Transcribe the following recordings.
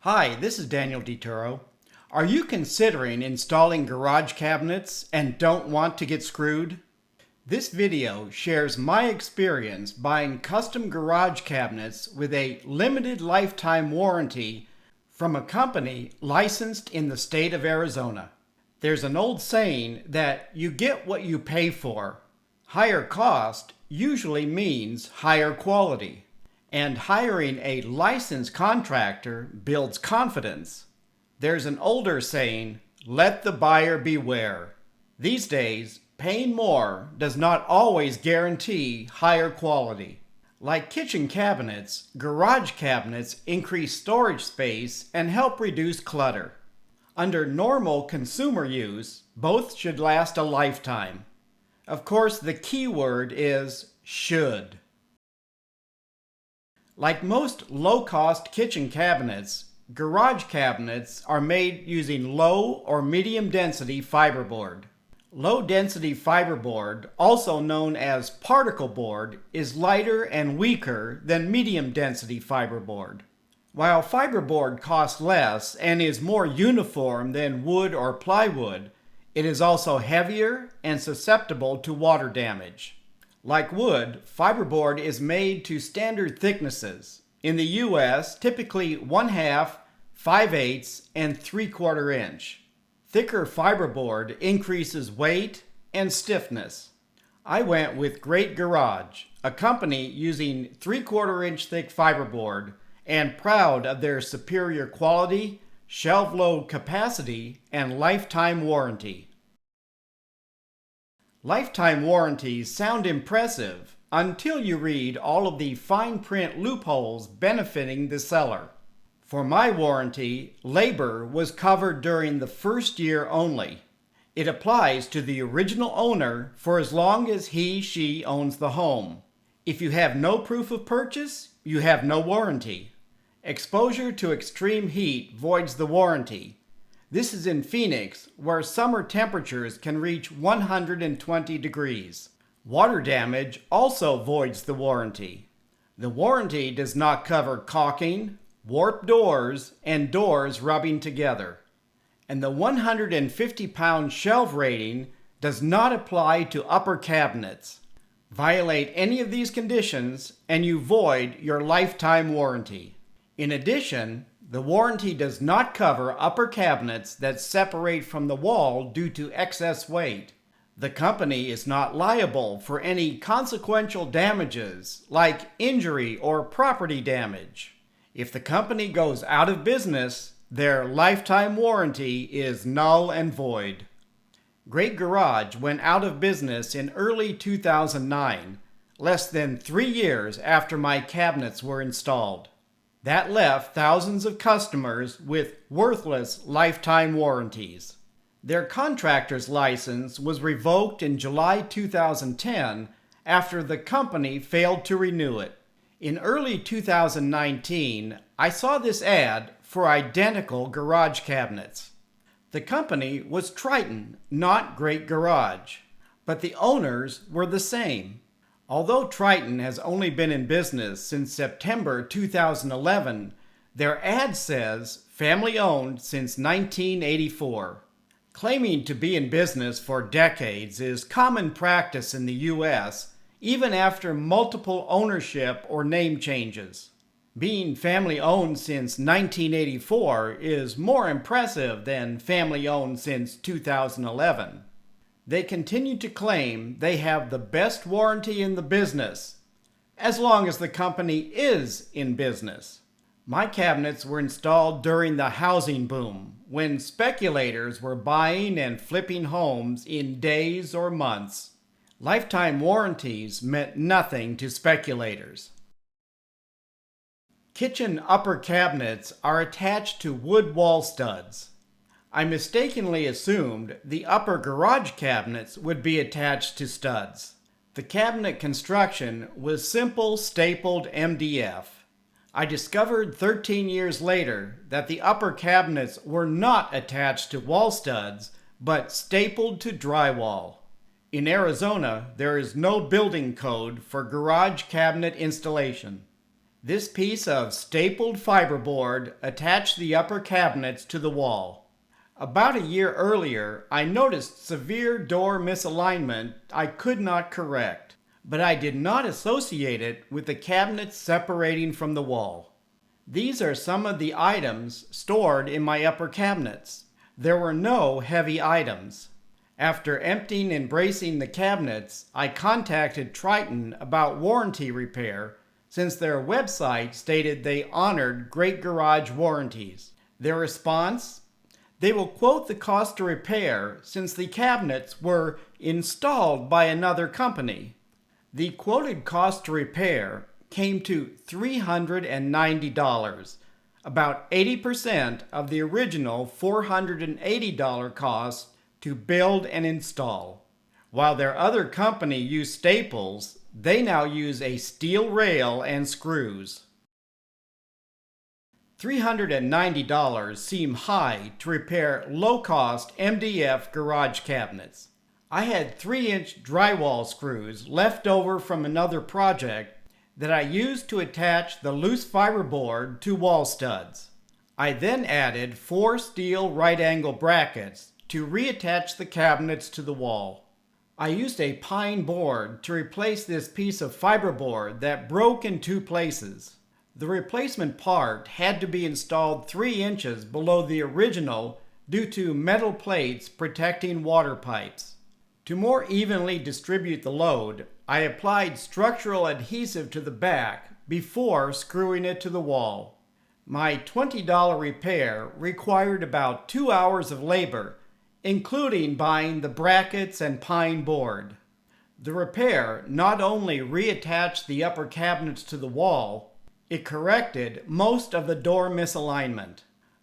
Hi, this is Daniel DiTuro. Are you considering installing garage cabinets and don't want to get screwed? This video shares my experience buying custom garage cabinets with a limited lifetime warranty from a company licensed in the state of Arizona. There's an old saying that you get what you pay for. Higher cost usually means higher quality. And hiring a licensed contractor builds confidence. There's an older saying, let the buyer beware. These days, paying more does not always guarantee higher quality. Like kitchen cabinets, garage cabinets increase storage space and help reduce clutter. Under normal consumer use, both should last a lifetime. Of course, the key word is should. Like most low-cost kitchen cabinets, garage cabinets are made using low or medium-density fiberboard. Low-density fiberboard, also known as particle board, is lighter and weaker than medium-density fiberboard. While fiberboard costs less and is more uniform than wood or plywood, it is also heavier and susceptible to water damage. Like wood, fiberboard is made to standard thicknesses. In the U.S., typically 1/2, 5/8, and 3/4 inch. Thicker fiberboard increases weight and stiffness. I went with Great Garage, a company using 3/4 inch thick fiberboard, and proud of their superior quality, shelf load capacity, and lifetime warranty. Lifetime warranties sound impressive until you read all of the fine print loopholes benefiting the seller. For my warranty, labor was covered during the first year only. It applies to the original owner for as long as he/she owns the home. If you have no proof of purchase, you have no warranty. Exposure to extreme heat voids the warranty. This is in Phoenix, where summer temperatures can reach 120 degrees. Water damage also voids the warranty. The warranty does not cover caulking, warped doors, and doors rubbing together. And the 150-pound shelf rating does not apply to upper cabinets. Violate any of these conditions, and you void your lifetime warranty. In addition, the warranty does not cover upper cabinets that separate from the wall due to excess weight. The company is not liable for any consequential damages like injury or property damage. If the company goes out of business, their lifetime warranty is null and void. Great Garage went out of business in early 2009, less than 3 years after my cabinets were installed. That left thousands of customers with worthless lifetime warranties. Their contractor's license was revoked in July 2010 after the company failed to renew it. In early 2019, I saw this ad for identical garage cabinets. The company was Triton, not Great Garage, but the owners were the same. Although Triton has only been in business since September 2011, their ad says family-owned since 1984. Claiming to be in business for decades is common practice in the U.S., even after multiple ownership or name changes. Being family-owned since 1984 is more impressive than family-owned since 2011. They continue to claim they have the best warranty in the business, as long as the company is in business. My cabinets were installed during the housing boom, when speculators were buying and flipping homes in days or months. Lifetime warranties meant nothing to speculators. Kitchen upper cabinets are attached to wood wall studs. I mistakenly assumed the upper garage cabinets would be attached to studs. The cabinet construction was simple stapled MDF. I discovered 13 years later that the upper cabinets were not attached to wall studs, but stapled to drywall. In Arizona, there is no building code for garage cabinet installation. This piece of stapled fiberboard attached the upper cabinets to the wall. About a year earlier, I noticed severe door misalignment I could not correct, but I did not associate it with the cabinets separating from the wall. These are some of the items stored in my upper cabinets. There were no heavy items. After emptying and bracing the cabinets, I contacted Triton about warranty repair since their website stated they honored Great Garage Warranties. Their response? They will quote the cost to repair since the cabinets were installed by another company. The quoted cost to repair came to $390, about 80% of the original $480 cost to build and install. While their other company used staples, they now use a steel rail and screws. $390 seem high to repair low-cost MDF garage cabinets. I had 3-inch drywall screws left over from another project that I used to attach the loose fiberboard to wall studs. I then added 4 steel right-angle brackets to reattach the cabinets to the wall. I used a pine board to replace this piece of fiberboard that broke in 2 places. The replacement part had to be installed 3 inches below the original due to metal plates protecting water pipes. To more evenly distribute the load, I applied structural adhesive to the back before screwing it to the wall. My $20 repair required about 2 hours of labor, including buying the brackets and pine board. The repair not only reattached the upper cabinets to the wall, it corrected most of the door misalignment.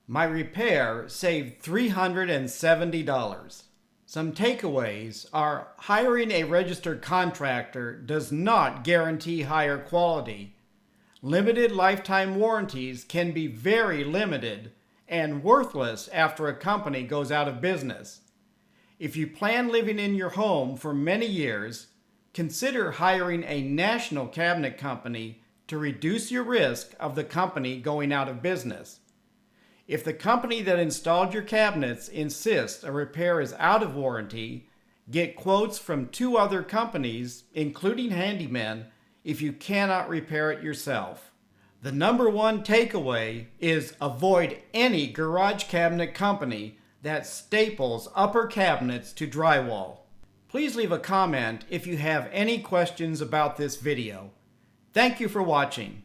My repair saved $370. Some takeaways are hiring a registered contractor does not guarantee higher quality. Limited lifetime warranties can be very limited and worthless after a company goes out of business. If you plan living in your home for many years, consider hiring a national cabinet company to reduce your risk of the company going out of business. If the company that installed your cabinets insists a repair is out of warranty, get quotes from 2 other companies, including handymen, if you cannot repair it yourself. The number one takeaway is avoid any garage cabinet company that staples upper cabinets to drywall. Please leave a comment if you have any questions about this video. Thank you for watching.